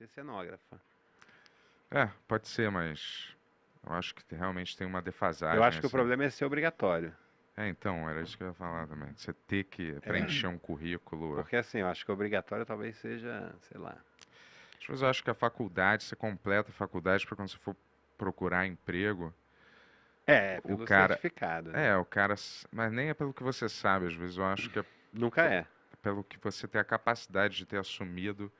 ser cenógrafa. Pode ser, mas eu acho que realmente tem uma Eu defasagem, acho que o assim. problema é ser obrigatório. Então, era isso que eu ia falar também. Você ter que preencher um currículo. Porque assim, eu acho que obrigatório talvez seja, sei lá. Às vezes eu acho que a faculdade, você completa a faculdade para quando você for procurar emprego, o Pelo cara. certificado, né? O cara. Mas nem é pelo que você sabe, às vezes eu acho que é Nunca é. pelo que você tem a capacidade de ter assumido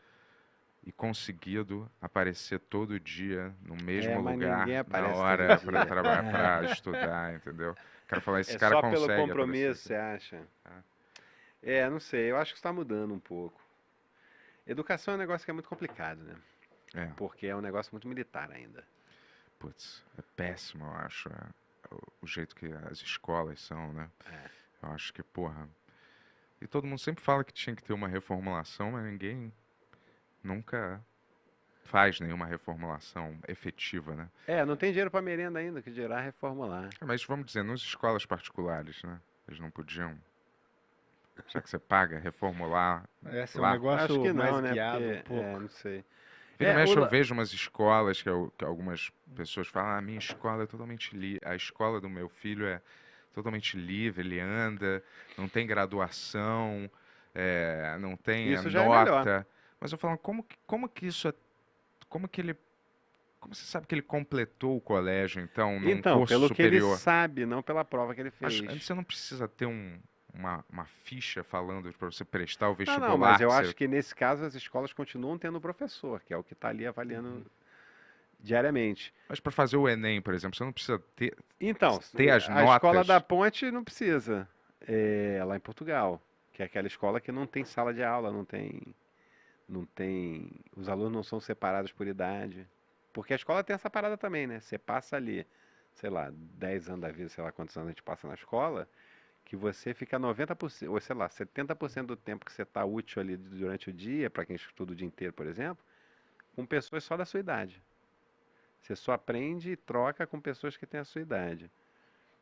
e conseguido aparecer todo dia no mesmo Mas ninguém lugar, na aparece todo hora para dia. trabalhar, para estudar, entendeu? Quero falar, esse É cara só pelo consegue aparecer compromisso, aqui. você acha? Ah, Não sei, eu acho que está mudando um pouco. Educação é um negócio que é muito complicado, né? É, Porque é um negócio muito militar ainda. putz, é péssimo, eu acho, o jeito que as escolas são, né? É. Eu acho que, porra. E todo mundo sempre fala que tinha que ter uma reformulação, mas ninguém nunca faz nenhuma reformulação efetiva, né? Não tem dinheiro para merenda ainda, que dirá reformular. Mas vamos dizer, nas escolas particulares, né? Eles não podiam, já que você paga, reformular Esse é um lá. Acho negócio que mais não, né? guiado um Porque, pouco. não sei. Vira e O, mexe, eu la- vejo umas escolas que algumas pessoas falam, a minha escola é totalmente livre, a escola do meu filho é totalmente livre, ele anda, não tem graduação, não tem isso já é melhor. nota. Mas eu falo, como que isso é, como que ele, como você sabe que ele completou o colégio, então, num Então, curso pelo que ele superior? sabe, não pela prova que ele Mas fez. antes você não precisa ter uma ficha falando para você prestar o Não, mas vestibular, eu que acho você. que nesse caso as escolas continuam tendo professor, que é o que está ali avaliando diariamente. Mas para fazer o Enem, por exemplo, você não precisa Então, ter as a escola da notas. Ponte não precisa, lá em Portugal, que é aquela escola que não tem sala de aula, não tem, os alunos não são separados por idade, porque a escola tem essa parada também, né? Você passa ali, sei lá, 10 anos da vida, sei lá quantos anos a gente passa na escola, que você fica 90%, ou sei lá, 70% do tempo que você está útil ali durante o dia, para quem estuda o dia inteiro, por exemplo, com pessoas só da sua idade. Você só aprende e troca com pessoas que têm a sua idade.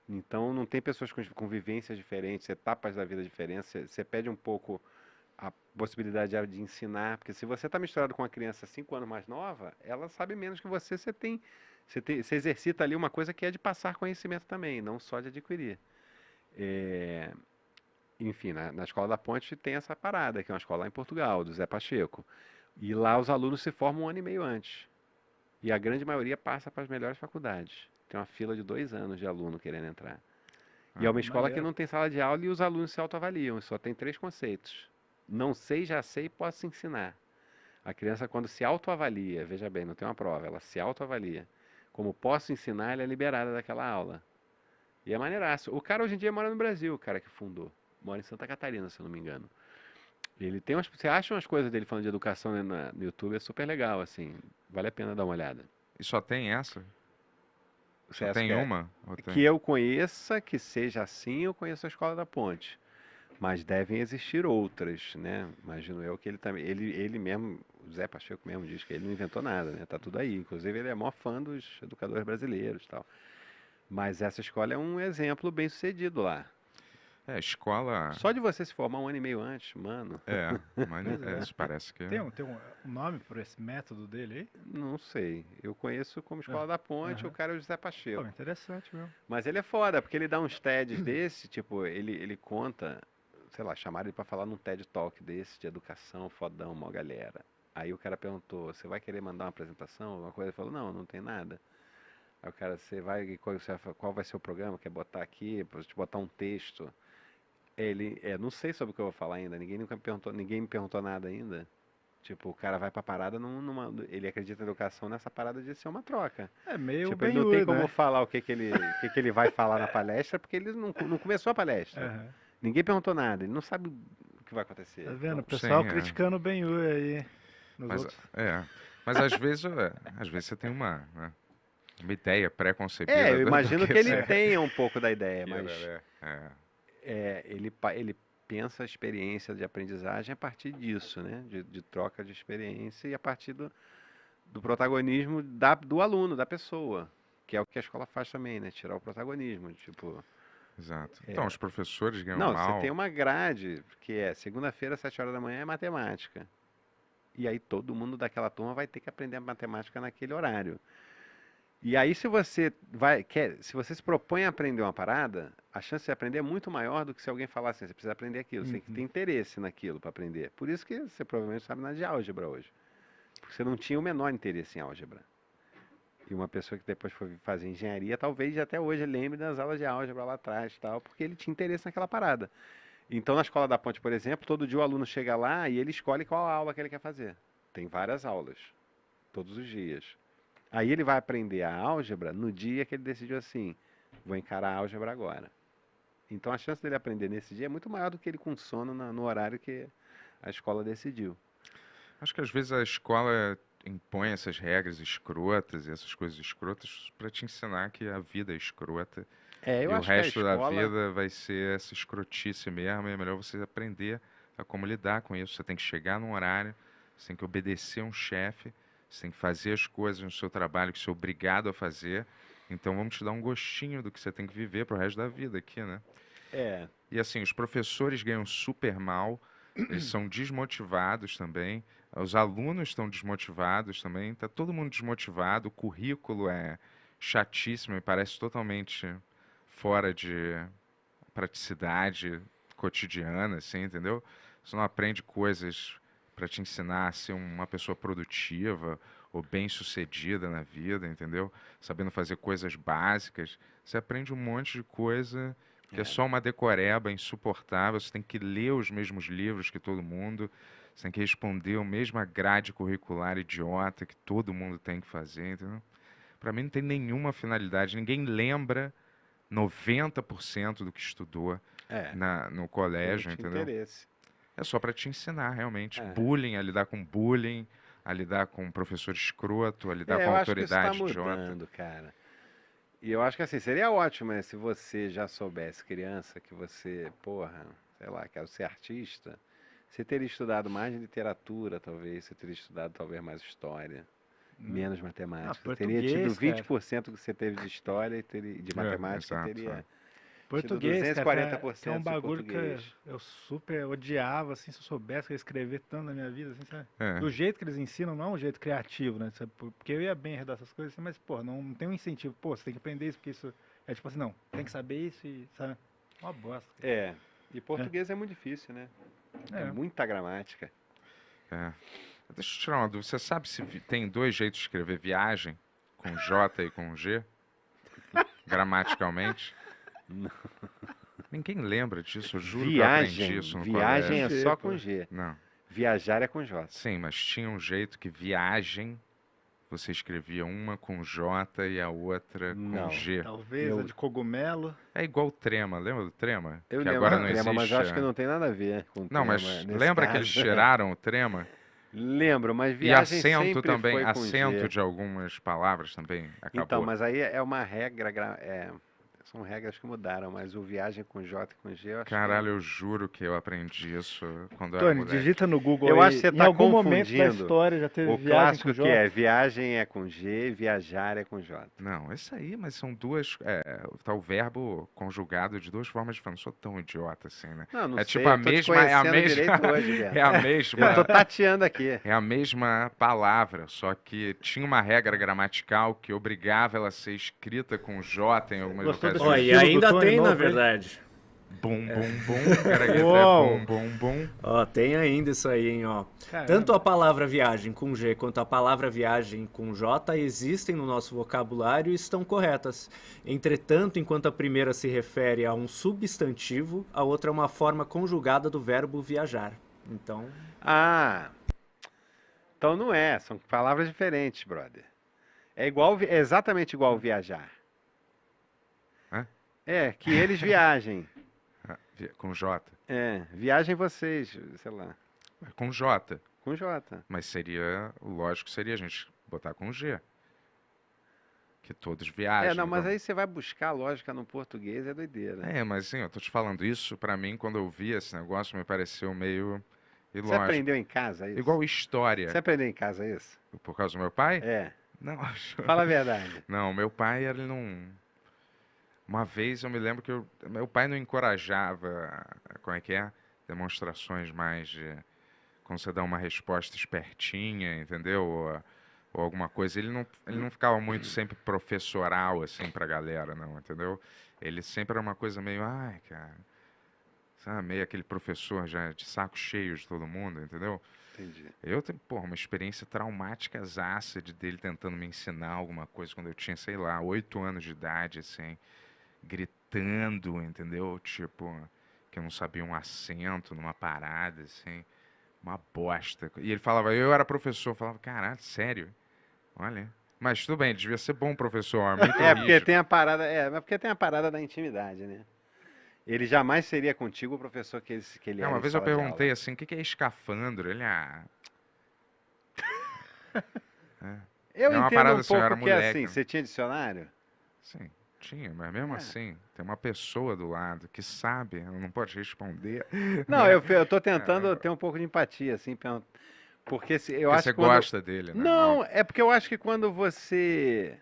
Então não tem pessoas com vivências diferentes, etapas da vida diferentes. Você perde um pouco a possibilidade de ensinar, porque se você está misturado com uma criança 5 anos mais nova, ela sabe menos que você, você exercita ali uma coisa que é de passar conhecimento também, não só de adquirir. É, enfim, na Escola da Ponte tem essa parada, que é uma escola lá em Portugal, do Zé Pacheco. E lá os alunos se formam 1 ano e meio antes. E a grande maioria passa para as melhores faculdades. Tem uma fila de 2 anos de aluno querendo entrar. E é Ah, uma escola que Maneiro. não tem sala de aula e os alunos se autoavaliam. Só tem 3 conceitos. Não sei, já sei, posso ensinar. A criança, quando se autoavalia, veja bem, não tem uma prova, ela se autoavalia. Como posso ensinar, ela é liberada daquela aula. E é maneiraço. O cara hoje em dia mora no Brasil, o cara que fundou. Mora em Santa Catarina, se eu não me engano. Ele tem umas. Você acha umas coisas dele falando de educação no YouTube, é super legal, assim. Vale a pena dar uma olhada. e só tem essa? Você Só acha tem uma? Ou que tem? eu conheça, que seja assim, eu conheço a Escola da Ponte. Mas devem existir outras, né? Imagino eu que ele também. Ele mesmo, o Zé Pacheco mesmo diz que ele não inventou nada, né? Tá tudo aí. Inclusive, ele é maior fã dos educadores brasileiros e tal. Mas essa escola é um exemplo bem sucedido lá. Escola. Só de você se formar 1 ano e meio antes, mano, Pois é. Isso parece que. Tem um nome por esse método dele aí? não sei. Eu conheço como Ah, Escola da Ponte, o aham. cara é o José Pô, Pacheco. interessante mesmo. Mas ele é foda, porque ele dá uns TEDs desse, tipo, ele conta, sei lá, chamaram ele pra falar num TED Talk desse, de educação, fodão, mó galera. Aí o cara perguntou, você vai querer mandar uma apresentação, alguma coisa? Ele falou, não, não tem nada. Aí o cara, qual vai ser o programa? Quer botar aqui, pra te botar um texto? Não sei sobre o que eu vou falar ainda, ninguém me perguntou nada ainda. Tipo, o cara vai pra parada, ele acredita na educação nessa parada de ser uma troca. É meio Tipo, ele não tem Ben-Hur, como né? falar o que ele vai falar na palestra, porque ele não começou a palestra. Aham. Ninguém perguntou nada, ele não sabe o que vai Tá acontecer. vendo? O Então, pessoal Sim, é. criticando o Ben-Hur aí nos Mas, outros. é. Mas às vezes você tem uma ideia pré-concebida eu do imagino que que ele você tenha um pouco da ideia, queira, mas né? ele pensa a experiência de aprendizagem a partir disso, né? De troca de experiência e a partir do protagonismo do aluno, da pessoa. Que é o que a escola faz também, né? Tirar o protagonismo. Tipo, Exato. Então, os professores ganham não, você tem mal. uma grade que é segunda-feira, 7 horas da manhã, é matemática. E aí todo mundo daquela turma vai ter que aprender matemática naquele horário. E aí se você se propõe a aprender uma parada, a chance de aprender é muito maior do que se alguém falar assim, você precisa aprender aquilo, você tem que ter interesse naquilo para aprender. Por isso que você provavelmente sabe nada de álgebra hoje. Porque você não tinha o menor interesse em álgebra. E uma pessoa que depois foi fazer engenharia, talvez até hoje lembre das aulas de álgebra lá atrás, tal, porque ele tinha interesse naquela parada. Então, na Escola da Ponte, por exemplo, todo dia o aluno chega lá e ele escolhe qual aula que ele quer fazer. Tem várias aulas, todos os dias. Aí ele vai aprender a álgebra no dia que ele decidiu assim, vou encarar a álgebra agora. Então a chance dele aprender nesse dia é muito maior do que ele com sono no horário que a escola decidiu. Acho que às vezes a escola impõe essas regras escrotas e essas coisas escrotas para te ensinar que a vida é escrota É, e eu o acho que a resto da escola. vida vai ser essa escrotice mesmo. E é melhor você aprender a como lidar com isso. Você tem que chegar num horário, você tem que obedecer um chefe, você tem que fazer as coisas no seu trabalho que você é obrigado a fazer. Então vamos te dar um gostinho do que você tem que viver pro resto da vida aqui, né? É, E assim, os professores ganham super mal, eles são desmotivados também, os alunos estão desmotivados também, tá todo mundo desmotivado, o currículo é chatíssimo e parece totalmente fora de praticidade cotidiana, assim, entendeu? Você não aprende coisas para te ensinar a ser uma pessoa produtiva ou bem-sucedida na vida, entendeu? Sabendo fazer coisas básicas. Você aprende um monte de coisa que é é. só uma decoreba insuportável. Você tem que ler os mesmos livros que todo mundo. Você tem que responder a mesma grade curricular idiota que todo mundo tem que fazer, entendeu? Para mim não tem nenhuma finalidade. Ninguém lembra 90% do que estudou É, no não colégio, tinha entendeu? interesse. É só para te ensinar, realmente. É. Bullying, a lidar com bullying, a lidar com um professor escroto, a lidar É, com eu acho que isso está autoridade idiota. mudando, cara. E eu acho que assim, seria ótimo, né, se você já soubesse, criança, que você, porra, sei lá, quero ser artista, você teria estudado mais literatura, talvez, você teria estudado talvez mais história, menos matemática. Você teria tido Português, cara. 20% que você teve de história e de matemática, exato, teria tido Português, cara, que é 240% um de bagulho que português. eu super odiava, assim, se eu soubesse que eu ia escrever tanto na minha vida, assim, sabe? É. Do jeito que eles ensinam, não é um jeito criativo, né? Sabe? Porque eu ia bem redar essas coisas, assim, mas, pô, não tem um incentivo. Pô, você tem que aprender isso, porque isso é tipo assim, não, tem que saber isso e, sabe? Uma bosta. É, e português é muito difícil, né? É É. muita gramática. É. Deixa eu tirar uma dúvida. Você sabe se tem dois jeitos de escrever viagem? Com J e com G? Gramaticalmente? Ninguém lembra disso, eu juro que eu aprendi isso no Viagem colégio. é só Pô. com G. Não. Viajar é com J. Sim, mas tinha um jeito que viagem você escrevia uma com J e a outra com Não. G. Talvez Eu- a de cogumelo. É igual o trema, lembra do trema? Eu Que lembro agora do não trema, mas eu acho existe. que não tem nada a ver com Não, trema mas nesse lembra que caso. eles tiraram o trema? Lembro, mas E viagem acento sempre também, foi com acento G. de algumas palavras também acabou. Então, mas aí é uma regra, são regras que mudaram, mas o viagem com J e com G, eu acho Caralho, eu juro que eu aprendi isso quando eu era Tony, moleque. digita no Google Eu aí. acho que você Em tá algum momento da confundindo história já teve o viagem clássico com que J? é viagem é com G, viajar é com J. Não, isso aí, mas são duas. Tá o verbo conjugado de duas formas diferentes. Não sou tão idiota assim, né? Não, não É sei, tipo a eu tô te mesma. É a conhecendo mesma. direito hoje, Bento. É a Eu tô mesma. tateando aqui. É a mesma palavra, só que tinha uma regra gramatical que obrigava ela a ser escrita com J em algumas Gostou desse Ó, ocasiões. e estilo do ainda Tony tem, na novo aí? verdade. Bum, bum, bum. Era isso, Uou. bum, bum, bum. Ó, tem ainda isso aí, hein, ó. Caramba. Tanto a palavra viagem com G quanto a palavra viagem com J existem no nosso vocabulário e estão corretas. Entretanto, enquanto a primeira se refere a um substantivo, a outra é uma forma conjugada do verbo viajar. Então, Ah, então não é, são palavras diferentes, brother. É exatamente igual viajar. Hã? É, que eles viajem. Com J. É, viajem vocês, sei lá, Com J. com J. Mas seria. O lógico seria a gente botar com G. Que todos viajam. É, não, mas vamos. aí você vai buscar lógica no português, é doideira. É, mas assim, eu tô te falando isso, pra mim, quando eu vi esse negócio, me pareceu meio Você ilógico. aprendeu em casa isso? Igual história. Você aprendeu em casa isso? Por causa do meu pai? É, Não, fala a verdade. não, meu pai, ele não. Uma vez eu me lembro que meu pai não encorajava, como é que é? Demonstrações mais de quando você dá uma resposta espertinha, entendeu? Ou alguma coisa. Ele não ficava muito sempre professoral, assim, pra galera, não, entendeu? Ele sempre era uma coisa meio, ai, cara, sabe? Meio aquele professor já de saco cheio de todo mundo, entendeu? Entendi. Eu tenho, porra, uma experiência traumática zaça dele tentando me ensinar alguma coisa quando eu tinha, sei lá, 8 anos de idade, assim, gritando, entendeu? Tipo, que eu não sabia um acento numa parada, assim, uma bosta. E ele falava, eu era professor, eu falava, caralho, sério? Olha. Mas tudo bem, devia ser bom professor, muito É, porque rígido. tem a parada, mas porque tem a parada da intimidade, né? Ele jamais seria contigo o professor que ele É, era uma em vez eu sala de perguntei aula. assim, o que que é escafandro? Ele, Eu é uma entendo parada um assim, eu era pouco que é assim, moleque. você tinha dicionário? Sim, tinha, mas mesmo É. assim, tem uma pessoa do lado que sabe, não pode responder, Não, né? eu tô tentando Caramba. ter um pouco de empatia, assim, porque eu Porque acho você que quando... gosta dele, né? Não, Óbvio. é porque eu acho que quando você...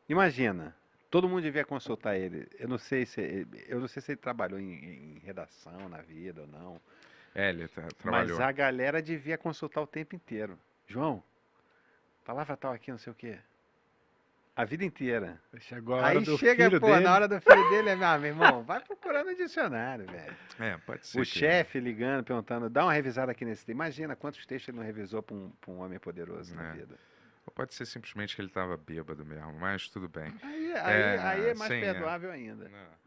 Imagina, todo mundo devia consultar ele. Eu não sei se ele trabalhou em redação na vida ou não, É, ele mas trabalhou. a galera devia consultar o tempo inteiro. João, palavra tal aqui, não sei o quê. A vida inteira. Chegou a hora Aí do chega, filho pô, dele. na hora do filho dele, meu irmão, vai procurando no dicionário, velho. É, pode ser O que... chefe ligando, perguntando, dá uma revisada aqui nesse texto. Imagina quantos textos ele não revisou pra um homem poderoso na É. vida. Ou pode ser simplesmente que ele tava bêbado mesmo, mas tudo bem. Aí é mais Sim, perdoável ainda. Não.